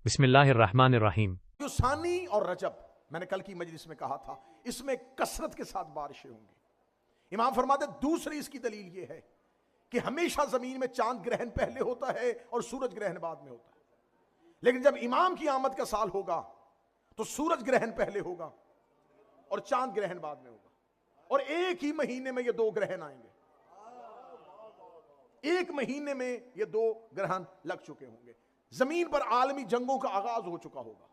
बिस्मिल्लाहिर्रहमानिर्रहीम। सानी और रजब, मैंने कल की मजलिस में कहा था, इसमें कसरत के साथ बारिशें होंगी। इमाम फरमाते दूसरी इसकी दलील यह है कि हमेशा जमीन में चांद ग्रहण पहले होता है और सूरज ग्रहण बाद में होता है, लेकिन जब इमाम की आमद का साल होगा तो सूरज ग्रहण पहले होगा और चांद ग्रहण बाद में होगा, और एक ही महीने में ये दो ग्रहण आएंगे। एक महीने में ये दो ग्रहण लग चुके होंगे। जमीन पर आलमी जंगों का आगाज हो चुका होगा।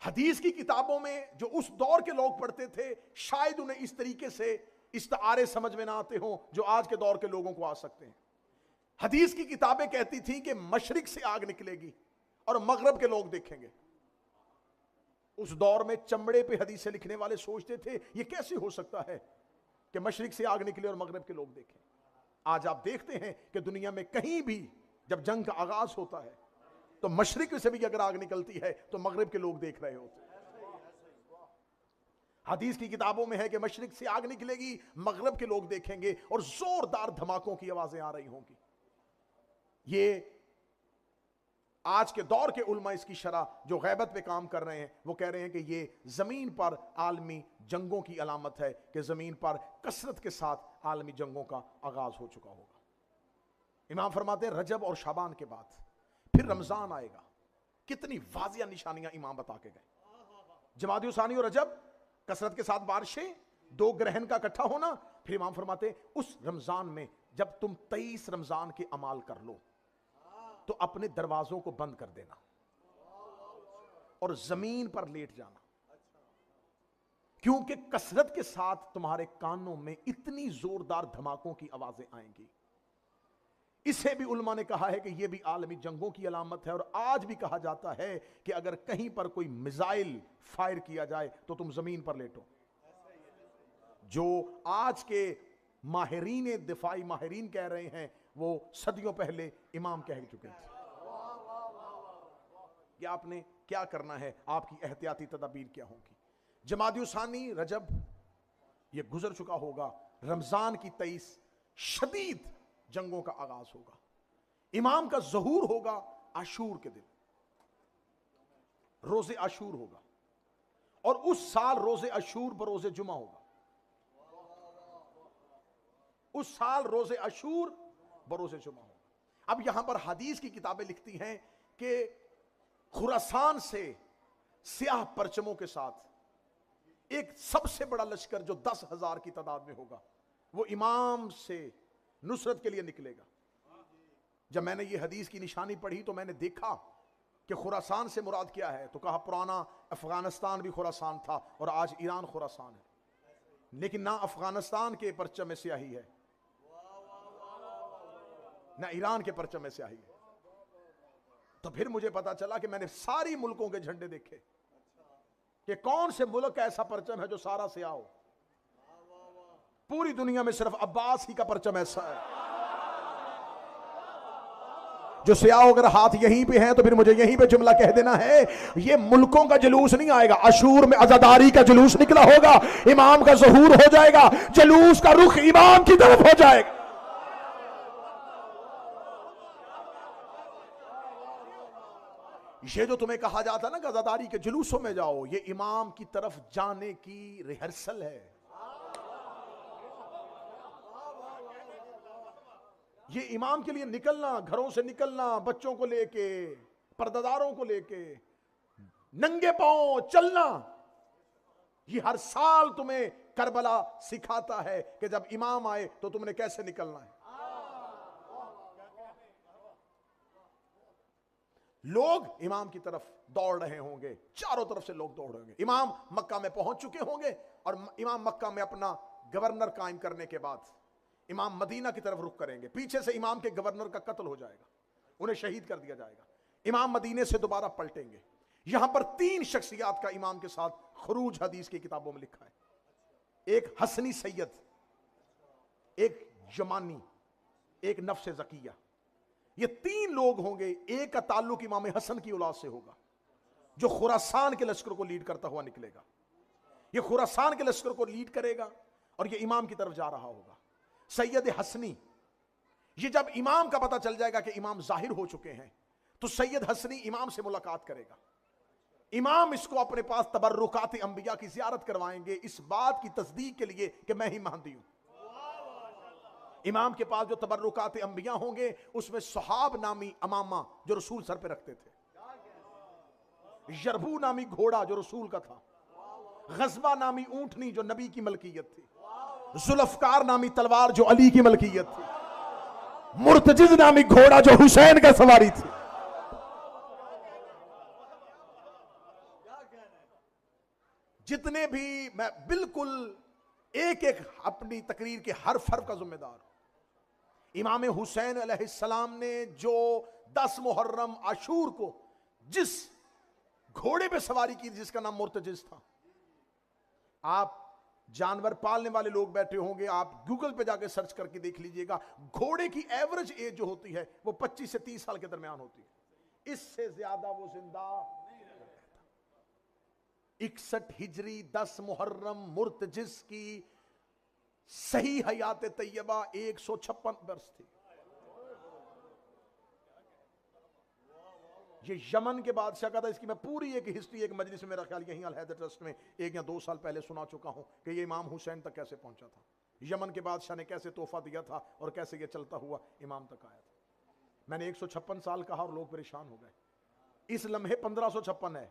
हदीस की किताबों में जो उस दौर के लोग पढ़ते थे, शायद उन्हें इस तरीके से इस्तारे समझ में ना आते हो जो आज के दौर के लोगों को आ सकते हैं। हदीस की किताबें कहती थी कि मशरिक से आग निकलेगी और मगरब के लोग देखेंगे। उस दौर में चमड़े पे हदीसें लिखने वाले सोचते थे ये कैसे हो सकता है कि मशरिक से आग निकले और मगरब के लोग देखें। आज आप देखते हैं कि दुनिया में कहीं भी जब जंग का आगाज होता है तो मशरिक से भी अगर आग निकलती है तो मगरिब के लोग देख रहे होते हैं। हदीस की किताबों में है कि मशरिक से आग निकलेगी, मगरिब के लोग देखेंगे और जोरदार धमाकों की आवाजें आ रही होंगी। ये आज के दौर के उलमा इसकी शरह जो गैबत पे काम कर रहे हैं वो कह रहे हैं कि ये जमीन पर आलमी जंगों की अलामत है कि जमीन पर कसरत के साथ आलमी जंगों का आगाज हो चुका होगा। इमाम फरमाते हैं रजब और शाबान के बाद फिर रमजान आएगा। कितनी वाजिया निशानियां इमाम बता के गए। जमादी सानी और रजब, कसरत के साथ बारिशें, दो ग्रहण का इकट्ठा होना। फिर इमाम फरमाते हैं उस रमजान में जब तुम 23 रमजान के अमाल कर लो तो अपने दरवाजों को बंद कर देना और जमीन पर लेट जाना, क्योंकि कसरत के साथ तुम्हारे कानों में इतनी जोरदार धमाकों की आवाजें आएंगी। इसे भी उलमा ने कहा है कि यह भी आलमी जंगों की अलामत है। और आज भी कहा जाता है कि अगर कहीं पर कोई मिसाइल फायर किया जाए तो तुम जमीन पर लेटो। जो आज के माहिरीन दिफाई माहिरीन कह रहे हैं वो सदियों पहले इमाम कह चुके थे कि आपने क्या करना है, आपकी एहतियाती तदाबीर क्या होगी। जमादी सानी रजब ये गुजर चुका होगा। रमजान की 23 शदीद जंगों का आगाज होगा। इमाम का ज़हूर होगा आशूर के दिन, रोजे आशूर होगा, और उस साल रोजे आशूर बरोजे जुमा होगा। उस साल रोजे आशूर बरोजे जुमा होगा। अब यहां पर हदीस की किताबें लिखती हैं कि खुरासान से स्याह परचमों के साथ एक सबसे बड़ा लश्कर जो 10,000 की तादाद में होगा वो इमाम से नुसरत के लिए निकलेगा। जब मैंने ये हदीस की निशानी पढ़ी तो मैंने देखा कि खुरासान से मुराद क्या है, तो कहा पुराना अफगानिस्तान भी खुरासान था और आज ईरान खुरासान है, लेकिन ना अफगानिस्तान के परचम में स्याही है ना ईरान के परचम में स्याही है। तो फिर मुझे पता चला कि मैंने सारी मुल्कों के झंडे देखे कि कौन से मुल्क का ऐसा परचम है जो सारा स्याह हो। पूरी दुनिया में सिर्फ अब्बास ही का परचम ऐसा है जो स्याह। अगर हाथ यहीं पे है तो फिर मुझे यहीं पे जुमला कह देना है, ये मुल्कों का जुलूस नहीं आएगा। अशूर में आजादारी का जुलूस निकला होगा, इमाम का ज़हूर हो जाएगा, जुलूस का रुख इमाम की तरफ हो जाएगा। ये जो तुम्हें कहा जाता ना आजादारी के जुलूसों में जाओ, ये इमाम की तरफ जाने की रिहर्सल है। ये इमाम के लिए निकलना, घरों से निकलना, बच्चों को लेके, पर्दादारों को लेके, नंगे पांव चलना, ये हर साल तुम्हें करबला सिखाता है कि जब इमाम आए तो तुमने कैसे निकलना है। लोग इमाम की तरफ दौड़ रहे होंगे, चारों तरफ से लोग दौड़ रहे होंगे। इमाम मक्का में पहुंच चुके होंगे और इमाम मक्का में अपना गवर्नर कायम करने के बाद इमाम मदीना की तरफ रुख करेंगे। पीछे से इमाम के गवर्नर का कत्ल हो जाएगा, उन्हें शहीद कर दिया जाएगा। इमाम मदीने से दोबारा पलटेंगे। यहां पर 3 शख्सियात का इमाम के साथ खरूज हदीस की किताबों में लिखा है। एक हसनी सैयद, एक जमानी, एक नफ्स जकिया। ये 3 लोग होंगे। एक का ताल्लुक इमाम हसन की औलाद से होगा जो खुरासान के लश्कर को लीड करता हुआ निकलेगा। ये खुरासान के लश्कर को लीड करेगा और ये इमाम की तरफ जा रहा होगा। सैयद हसनी, ये जब इमाम का पता चल जाएगा कि इमाम जाहिर हो चुके हैं तो सैयद हसनी इमाम से मुलाकात करेगा, इमाम इसको अपने पास तबर्रुकात अंबिया की ज़ियारत करवाएंगे इस बात की तस्दीक के लिए कि मैं ही महदी हूं। इमाम के पास जो तबर्रुकात अंबिया होंगे उसमें सुहाब नामी अमामा जो रसूल सर पे रखते थे, यरबू नामी घोड़ा जो रसूल का था, गज़बा नामी ऊंटनी जो नबी की मलकियत थी, जुल्फकार नामी तलवार जो अली की मलकियत थी, मुर्तजिज नामी घोड़ा जो हुसैन का सवारी थी। जितने भी, मैं बिल्कुल एक एक अपनी तकरीर के हर फर्क का जिम्मेदार हूं। इमाम हुसैन अलैहिस्सलाम ने जो 10 मुहर्रम आशूर को जिस घोड़े पे सवारी की जिसका नाम मुर्तजिज था, आप जानवर पालने वाले लोग बैठे होंगे, आप गूगल पे जाके सर्च करके देख लीजिएगा, घोड़े की एवरेज एज जो होती है वो 25 से 30 साल के दरमियान होती है, इससे ज्यादा वो जिंदा 61 हिजरी 10 मुहर्रम मुर्तजिज की सही हयात तैयबा 156 वर्ष थी। ये यमन के बादशाह का था। इसकी मैं पूरी एक हिस्ट्री एक मजलिस में मेरा ख्याल यहीं अल हैदर ट्रस्ट में 1 या 2 साल पहले सुना चुका हूं कि ये इमाम हुसैन तक कैसे पहुंचा था, यमन के बादशाह ने कैसे तोहफा दिया था और कैसे ये चलता हुआ इमाम तक आया था। मैंने 156 साल कहा और लोग परेशान हो गए। इस लम्हे 1556 है।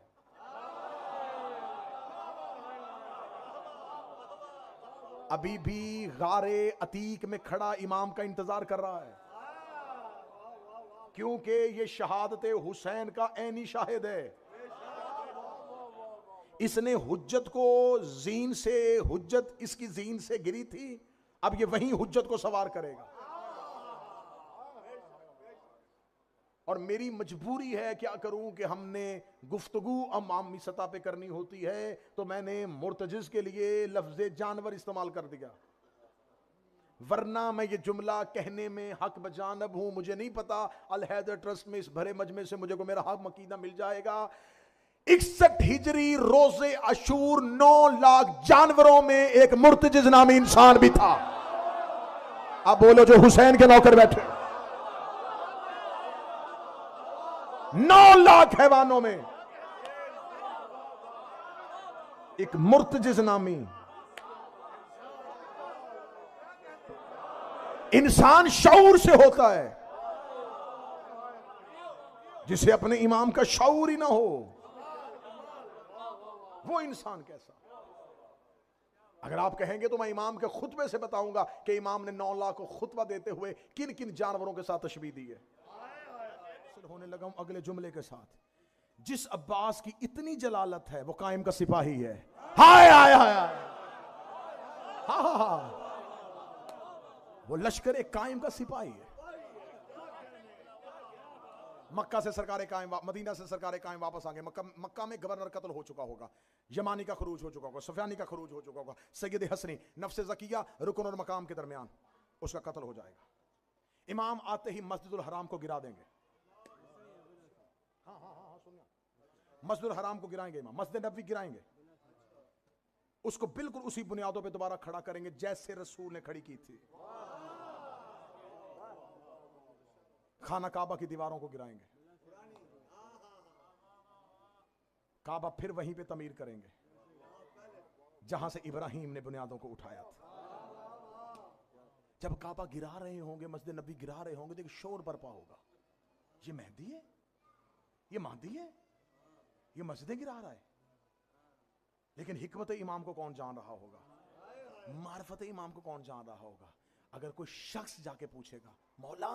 अभी भी गारे अतीक में खड़ा इमाम का इंतजार कर रहा है, क्योंकि ये शहादत हुसैन का ऐनी शाहिद है। इसने हुज्जत को जीन से, हुज्जत इसकी जीन से गिरी थी, अब ये वहीं हुज्जत को सवार करेगा। और मेरी मजबूरी है, क्या करूं कि हमने गुफ्तगू अवामी सतह पे करनी होती है, तो मैंने मुर्तजिज के लिए लफ्ज़ जानवर इस्तेमाल कर दिया, वरना मैं ये जुमला कहने में हक बजानब हूं। मुझे नहीं पता अल हैदर ट्रस्ट में इस भरे मजमे से मुझे को मेरा हक मकीदा मिल जाएगा। 61 हिजरी रोजे अशूर 9 लाख जानवरों में एक मुर्तजिज नामी इंसान भी था। अब बोलो जो हुसैन के नौकर बैठे, 9 लाख हैवानों में एक मुर्तजिज नामी इंसान शऊर से होता है, जिसे अपने इमाम का शऊर ही ना हो, वो इंसान कैसा। अगर आप कहेंगे तो मैं इमाम के खुतबे से बताऊंगा कि इमाम ने 9 लाख को खुतबा देते हुए किन किन जानवरों के साथ तशबीह दी है। होने लगा हूं अगले जुमले के साथ। जिस अब्बास की इतनी जलालत है वो कायम का सिपाही है। हाय हाय हाय, हा हा हा, वो लश्कर कायम का सिपाही है। मक्का से सरकार कायम, मदीना से सरकार कायम वापस आ गए। मक्का में गवर्नर कत्ल हो चुका होगा, यमानी का खरूज हो चुका होगा, सुफियानी का खरूज हो चुका होगा, सैयद हसनी नफ्स ज़किया रुकन और मकाम के दरमियान उसका कत्ल हो जाएगा। इमाम आते ही मस्जिदुल हराम को गिरा देंगे। मस्जिदुल हराम को गिराएंगे, इमाम मस्जिद नबवी गिराएंगे, उसको बिल्कुल उसी बुनियादों पे दोबारा खड़ा करेंगे जैसे रसूल ने खड़ी की थी। खाना काबा की दीवारों को गिराएंगे, काबा फिर वहीं पे तमीर करेंगे जहां से इब्राहिम ने बुनियादों को उठाया था। जब काबा गिरा रहे होंगे, मस्जिद नबी गिरा रहे होंगे, देखिए शोर बरपा होगा, ये मेहदी है, ये महदी है, ये मस्जिदें गिरा रहा है। लेकिन हिकमत इमाम को कौन जान रहा होगा, मार्फत इमाम को कौन जान रहा होगा। अगर कोई शख्स जाके पूछेगा मौला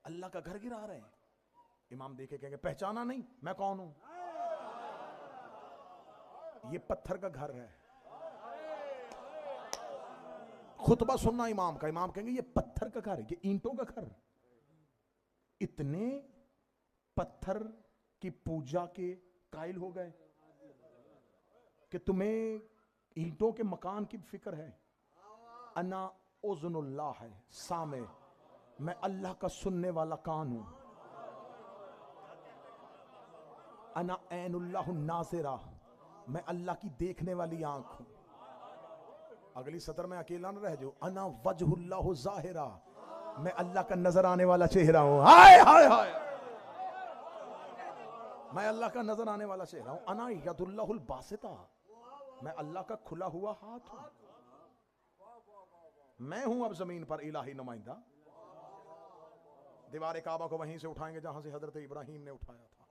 अल्लाह का घर गिरा रहे हैं, इमाम देखे कहेंगे पहचाना नहीं, मैं कौन हूं, ये पत्थर का घर है। खुतबा सुनना इमाम का, इमाम कहेंगे ये पत्थर का घर है, ये ईंटों का घर। इतने पत्थर की पूजा के कायल हो गए कि तुम्हें ईंटों के मकान की फिक्र है। अना उज़्नुल्लाह है सामे, मैं अल्लाह का सुनने वाला कान हूं। अना ऐनुल्लाहु नाज़िरा, मैं अल्लाह की देखने वाली आंख हूं। अगली सतर में अकेला न रह जाओ। अना वजहुल्लाहु ज़ाहिरा, मैं अल्लाह का नजर आने वाला चेहरा हूं। हाय हाय हाय, मैं अल्लाह का नजर आने वाला चेहरा हूं। अना यदुल्लाहुल बासिता, मैं अल्लाह का खुला हुआ हाथ हूं। मैं हूं अब जमीन पर इलाही नुमाइंदा। दीवार काबा को वहीं से उठाएंगे जहां से हजरत इब्राहीम ने उठाया था।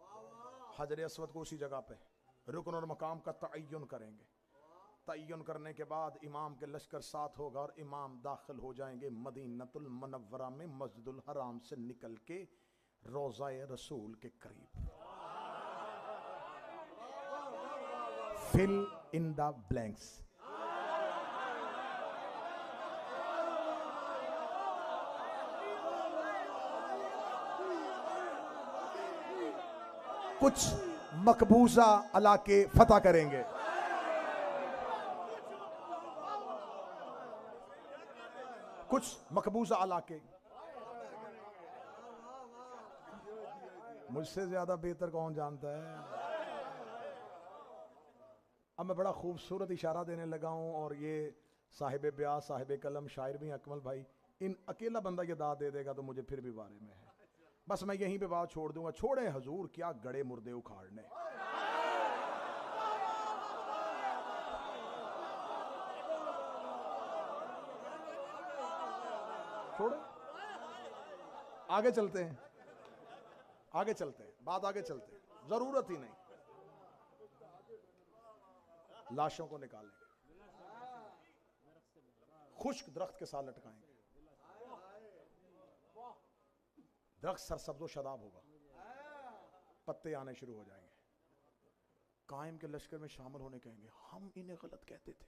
हजर अस्वद को उसी जगह पे रुकन और मकाम का तयन करेंगे। तयन करने के बाद इमाम के लश्कर साथ होगा और इमाम दाखिल हो जाएंगे मदीनतुल मुनव्वरा में, मस्जिदुल हराम से निकल के रोज़ाए रसूल के करीब। Fill in the blanks. कुछ मकबूजा इलाके फतह करेंगे, कुछ मकबूजा इलाके। मुझसे ज्यादा बेहतर कौन जानता है। अब मैं बड़ा खूबसूरत इशारा देने लगा हूं और ये साहिब ब्यास साहिब कलम शायर भी अकमल भाई, इन अकेला बंदा ये दाद दे देगा तो मुझे फिर भी बारे में है। बस मैं यहीं पे बात छोड़ दूंगा। छोड़े हजूर क्या गड़े मुर्दे उखाड़ने। छोड़े, आगे चलते हैं, आगे चलते हैं, बात आगे चलते हैं। जरूरत ही नहीं, लाशों को निकालेंगे, खुश्क दरख्त के साथ लटकाएंगे। दरख्त सरसब्ज़ो शदाब होगा, पत्ते आने शुरू हो जाएंगे। कायम के लश्कर में शामिल होने कहेंगे। हम इन्हें गलत कहते थे,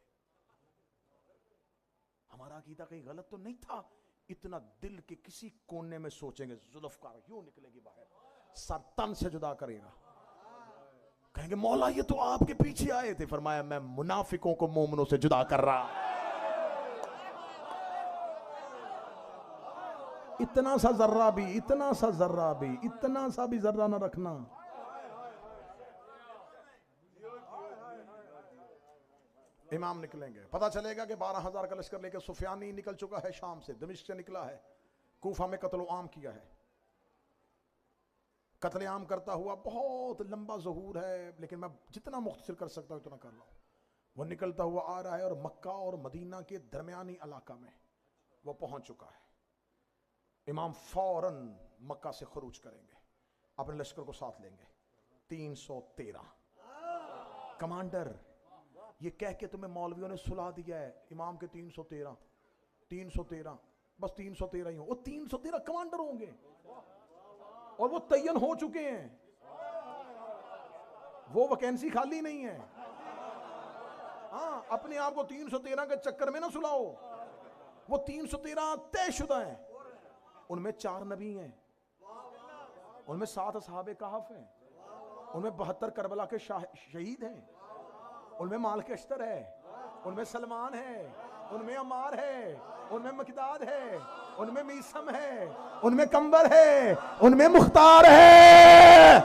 हमारा अकीदा कहीं गलत तो नहीं था। इतना दिल के किसी कोने में सोचेंगे, जुल्फकार यूं निकलेगी बाहर, सर तन से जुदा करेगा। कहेंगे मौला ये तो आपके पीछे आए थे। फरमाया मैं मुनाफिकों को मोमिनों से जुदा कर रहा। इतना सा जर्रा भी, इतना सा जर्रा भी, इतना सा भी जर्रा ना रखना। इमाम निकलेंगे, पता चलेगा कि 12,000 का लश्कर लेकर सुफियानी निकल चुका है, शाम से दमिश्क से निकला है, कूफा में कत्ल आम किया है। कत्ल आम करता हुआ, बहुत लंबा ज़हूर है लेकिन मैं जितना मुख्तसर कर सकता हूं उतना कर रहा हूं। वो निकलता हुआ आ रहा है और मक्का और मदीना के दरमियानी इलाका में वो पहुंच चुका है। इमाम फौरन मक्का से खरूज करेंगे, अपने लश्कर को साथ लेंगे। 313 कमांडर, ये कह के तुम्हें मौलवियों ने सुला दिया है इमाम के 313 313, बस 313 ही हो। वो 313 कमांडर होंगे और वो तयन हो चुके हैं, वो वैकेंसी खाली नहीं है। हाँ, अपने आप को 313 के चक्कर में ना सुलाओ। वो 313 तयशुदा हैं। उनमें 4 नबी हैं, उनमें 7 असहाबे कहफ हैं, उनमें 72 करबला के शहीद हैं, उनमें मालिक अश्तर है, उनमें सलमान है, उनमें अमार है, उनमें मकदाद है, उनमें मीसम है, उनमें कंबर है, उनमें मुख्तार है।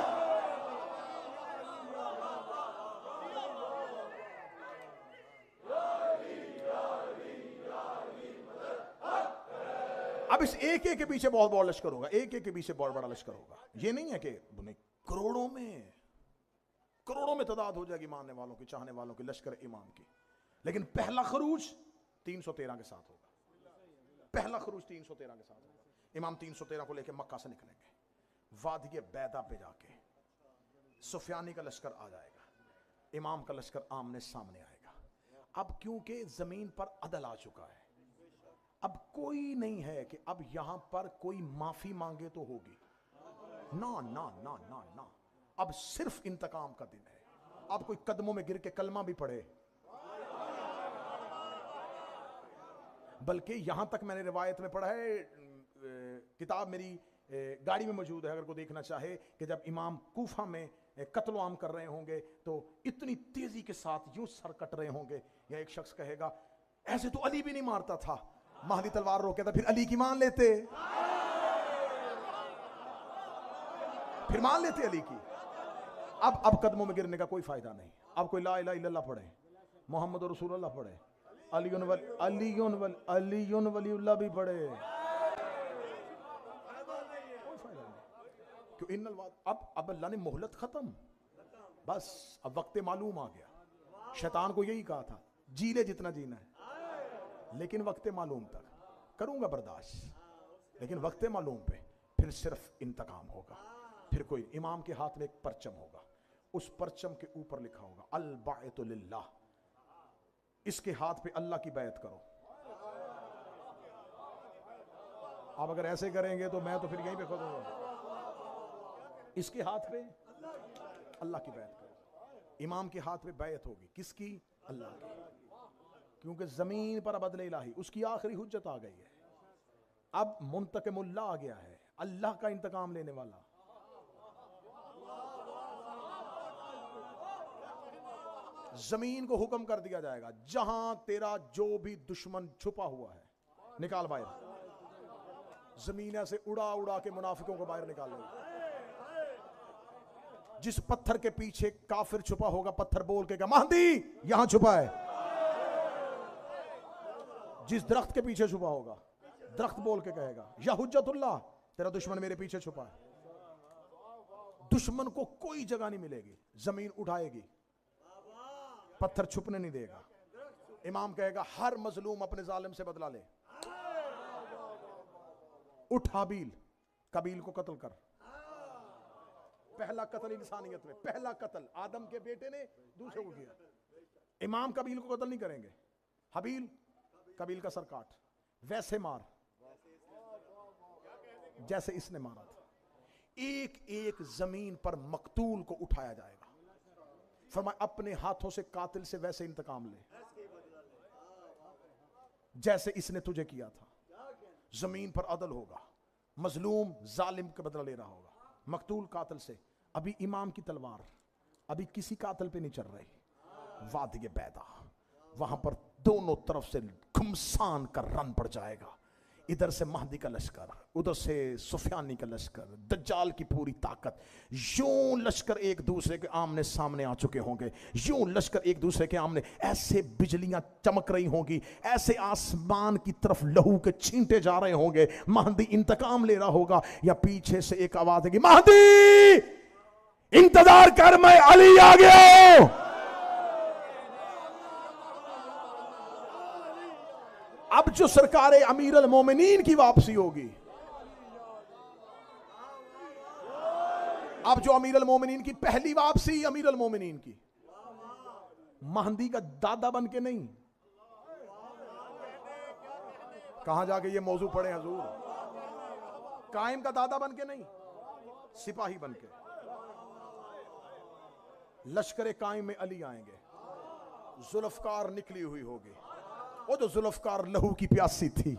अब इस एक एक के पीछे बहुत बड़ा लश्कर होगा, एक एक के पीछे बहुत बड़ा लश्कर होगा। ये नहीं है कि करोड़ों में तादाद हो जाएगी मानने वालों की, चाहने वालों की, लश्कर इमाम की। लेकिन पहला खरूज 313 के साथ होगा। पहला खरूज 313 के साथ होगा। इमाम 313 को लेकर मक्का से निकलेंगे, वादी बैदा पे जाके सुफियानी का लश्कर आ जाएगा, इमाम का लश्कर आमने सामने आएगा। अब क्योंकि जमीन पर अदल आ चुका है, अब कोई नहीं है कि अब यहां पर कोई माफी मांगे तो होगी। ना ना ना ना ना, अब सिर्फ इंतकाम का दिन है। अब कोई कदमों में गिर के कलमा भी पढ़े, बल्कि यहां तक मैंने रिवायत में पढ़ा है, किताब मेरी गाड़ी में मौजूद है, अगर कोई देखना चाहे, कि जब इमाम कूफा में कत्ल आम कर रहे होंगे तो इतनी तेजी के साथ यूं सर कट रहे होंगे, या एक शख्स कहेगा ऐसे तो अली भी नहीं मारता था, महदी तलवार रोके था, फिर अली की मान लेते, फिर मान लेते अली की। अब कदमों में गिरने का कोई फायदा नहीं। अब कोई ला इलाहा इल्लल्लाह पढ़े, मोहम्मद रसूलुल्लाह पढ़े, अलीयुन वलीउल्लाह भी पढ़े, कोई फायदा नहीं। क्यों इन्नल वाद, अब अल्लाह ने मोहलत खत्म, बस अब वक्त मालूम आ गया। शैतान को यही कहा था, जी ले जितना जीना है, लेकिन वक्त मालूम तक करूंगा बर्दाश्त, लेकिन वक्त मालूम पे फिर सिर्फ इंतकाम होगा। फिर कोई इमाम के हाथ में एक परचम होगा, उस परचम के ऊपर लिखा होगा अल बायतु लिल्लाह, इसके हाथ पे अल्लाह की बैत करो। आप अगर ऐसे करेंगे तो मैं तो फिर यहीं पे खोदूंगा। इसके हाथ पे अल्लाह की बैत करो। इमाम के हाथ पे बैत होगी, किसकी? अल्लाह की, क्योंकि जमीन पर अब अदल इलाही, उसकी आखिरी हुज्जत आ गई है। अब मुंतकिमुल्लाह आ गया है, अल्लाह का इंतकाम लेने वाला। जमीन को हुक्म कर दिया जाएगा, जहां तेरा जो भी दुश्मन छुपा हुआ है निकाल बाहर। जमीन ऐसे उड़ा उड़ा के मुनाफिकों को बाहर निकालेगी। जिस पत्थर के पीछे काफिर छुपा होगा, पत्थर बोल के क्या महदी यहां छुपा है। जिस दरख्त के पीछे छुपा होगा, दरख्त बोल के कहेगा या हुज्जतुल्लाह, तेरा दुश्मन मेरे पीछे छुपा है। दुश्मन को कोई जगह नहीं मिलेगी, जमीन उठाएगी, पत्थर छुपने नहीं देगा। इमाम कहेगा हर मजलूम अपने जालिम से बदला ले। उठ हाबील, कबील को कत्ल कर। पहला कत्ल इंसानियत में, पहला कत्ल आदम के बेटे ने दूसरे को किया। इमाम कबील को कत्ल नहीं करेंगे, हाबील कबील का सर काट, वैसे मार जैसे इसने मारा था। एक एक जमीन पर मकतूल को उठाया जाएगा। फरमाया अपने हाथों से कातिल से वैसे इंतकाम ले जैसे इसने तुझे किया था। जमीन पर अदल होगा, मजलूम जालिम का बदला ले रहा होगा, मकतूल कातिल से। अभी इमाम की तलवार अभी किसी कातिल पे नहीं चल रही। वादिये बैदा, वहां पर दोनों तरफ से घुमसान का रन पड़ जाएगा। इधर से महदी का लश्कर, उधर से सुफियानी का लश्कर, दज्जाल की पूरी ताकत। यूं लश्कर एक दूसरे के आमने सामने आ चुके होंगे, यूं लश्कर एक दूसरे के आमने, ऐसे बिजलियां चमक रही होंगी, ऐसे आसमान की तरफ लहू के छींटे जा रहे होंगे। महदी इंतकाम ले रहा होगा, या पीछे से एक आवाज आएगी, महदी इंतजार कर, मैं अली आ गया हूं। अब जो सरकार अमीर अल मोमिनीन की वापसी होगी, अब जो अमीर अल मोमिनीन की पहली वापसी, अमीर अल मोमिनीन की, महदी का दादा बन के नहीं। कहां जाके ये मौजू पढ़े हजूर? कायम का दादा बन के नहीं, सिपाही बन के। लश्कर कायम में अली आएंगे, जुल्फकार निकली हुई होगी। वो जो जुल्फकार लहू की प्यासी थी,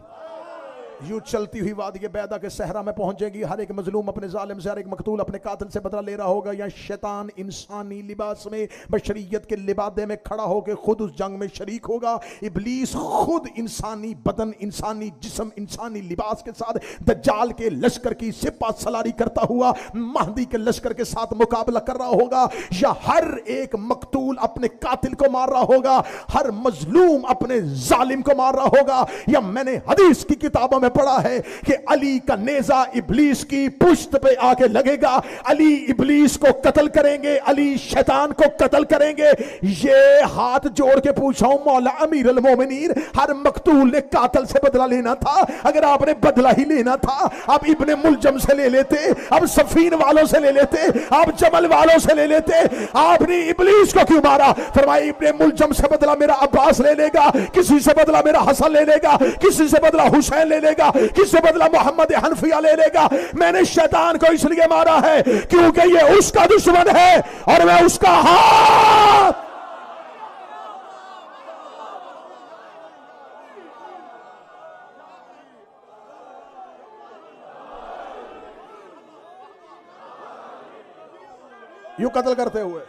यूं चलती हुई वादी बैदा के सहरा में पहुंचेगी। हर एक मजलूम अपने जालिम से, हर एक मकतूल अपने कातिल से बदला ले रहा होगा। या शैतान इंसानी लिबास में, बशरियत के लिबादे में खड़ा होकर खुद उस जंग में शरीक होगा। इब्लीस खुद इंसानी बदन, इंसानी जिस्म, इंसानी लिबास के साथ दज्जाल के लश्कर की सिपा सलारी करता हुआ महदी के लश्कर के साथ मुकाबला कर रहा होगा। या हर एक मकतूल अपने कातिल को मार रहा होगा, हर मजलूम अपने जालिम को मार रहा होगा। या मैंने हदीस की किताबों में पढ़ा है कि अली का नेजा इब्लीस की पुश्त पे आके लगेगा, अली इब्लीस को कत्ल करेंगे, अली शैतान को कत्ल करेंगे। ये हाथ जोड़ के पूछा हूं मौला अमीर अल मोमिनीन, हर मकतूल ने कातिल से बदला लेना था। अगर आपने बदला ही लेना था, आप इब्ने मुलजम से ले लेते, आप सफीन वालों से ले लेते, आप जमल वालों से ले लेते। आपने इब्लीस को क्यों मारा? फरमाया इब्ने मुलजम से बदला मेरा अब्बास ले लेगा, किसी से बदला मेरा हसन ले लेगा, किसी से बदला हुसैन ले लेगा, किससे बदला मोहम्मद हनफिया ले लेगा। मैंने शैतान को इसलिए मारा है क्योंकि ये उसका दुश्मन है और मैं उसका हाथ। यूं कत्ल करते हुए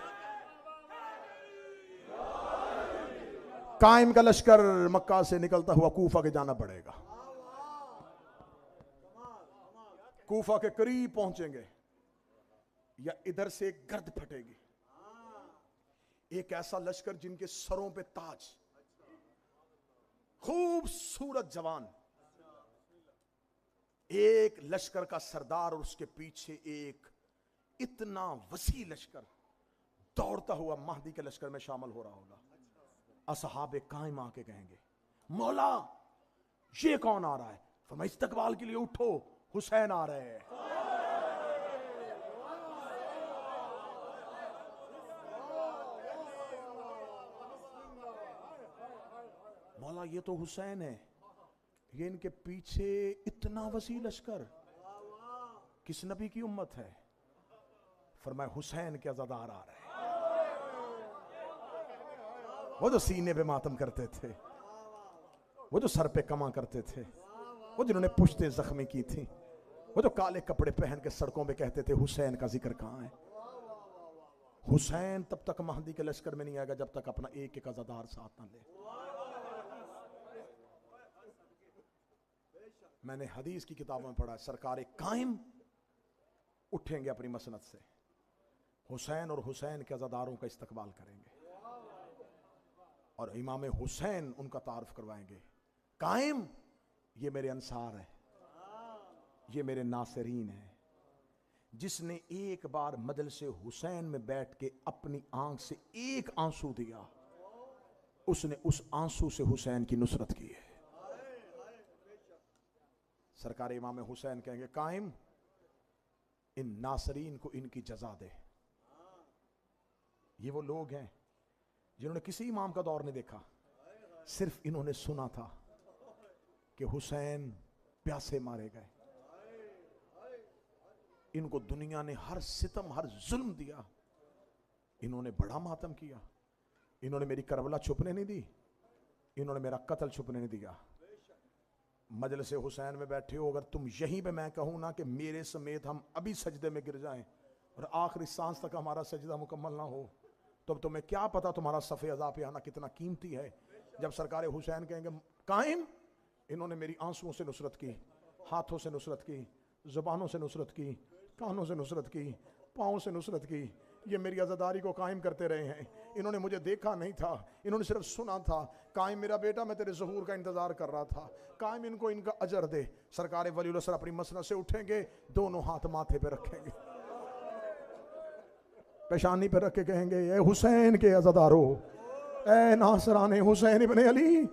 कायम का लश्कर मक्का से निकलता हुआ कूफा के जाना पड़ेगा। कूफा के करीब पहुंचेंगे, या इधर से एक गर्द फटेगी, एक ऐसा लश्कर जिनके सरों पे ताज, खूबसूरत जवान, एक लश्कर का सरदार और उसके पीछे एक इतना वसी लश्कर दौड़ता हुआ महदी के लश्कर में शामिल हो रहा होगा। असहाबे कायम आके कहेंगे, मौला ये कौन आ रहा है? फरमाया इस्तकबाल के लिए उठो, हुसैन आ रहे हैं। मौला ये तो हुसैन है, ये इनके पीछे इतना वसी लश्कर, किस नबी की उम्मत है? फरमाया हुसैन के अज़ादार आ रहे हैं, वो जो सीने पे मातम करते थे, वो जो सर पे कमा करते थे, वो जिन्होंने पुश्ते जख्मी की थी, वो जो काले कपड़े पहन के सड़कों पे कहते थे हुसैन का जिक्र कहां है? हुसैन तब तक महदी के लश्कर में नहीं आएगा जब तक अपना एक एक अज़ादार साथ ना ले। मैंने हदीस की किताबों में पढ़ा, सरकार कायम उठेंगे अपनी मसनद से, हुसैन और हुसैन के अज़ादारों का इस्तकबाल करेंगे और इमाम हुसैन उनका तारुफ करवाएंगे। कायम ये मेरे अंसार है, ये मेरे नासरीन है। जिसने एक बार मजलिस हुसैन में बैठ के अपनी आंख से एक आंसू दिया, उसने उस आंसू से हुसैन की नुसरत की है। सरकार इमाम हुसैन कहेंगे, कायम इन नासरीन को इनकी जजा दे। ये वो लोग हैं जिन्होंने किसी इमाम का दौर नहीं देखा, सिर्फ इन्होंने सुना था कि हुसैन प्यासे मारे गए। इनको दुनिया ने हर सितम हर जुल्म दिया, इन्होंने बड़ा मातम किया। इन्होंने मेरी करबला छुपने नहीं दी, इन्होंने मेरा कत्ल छुपने नहीं दिया। मजलिस हुसैन में बैठे हो, अगर तुम यहीं पे मैं कहूँ ना कि मेरे समेत हम अभी सजदे में गिर जाएं और आखिरी सांस तक हमारा सजदा मुकम्मल ना हो, तो अब तुम्हें क्या पता तुम्हारा सफ़े अज़ा पे आना कितना कीमती है। जब सरकार हुसैन कहेंगे, कायम इन्होंने मेरी आंसुओं से नुसरत की, हाथों से नुसरत की, ज़ुबानों से नुसरत की, कानों से नुसरत की, पाँव से नुसरत की, ये मेरी आज़ादारी को कायम करते रहे हैं। इन्होंने मुझे देखा नहीं था, इन्होंने सिर्फ सुना था। कायम मेरा बेटा, मैं तेरे ज़हूर का इंतज़ार कर रहा था, कायम इनको इनका अजर दे। सरकार वलीउल असर अपनी मसनद से उठेंगे, दोनों हाथ माथे पे रखेंगे, पेशानी पे रख के कहेंगे, ए हुसैन के अज़ादारो, ए नासराने हुसैन इब्ने अली,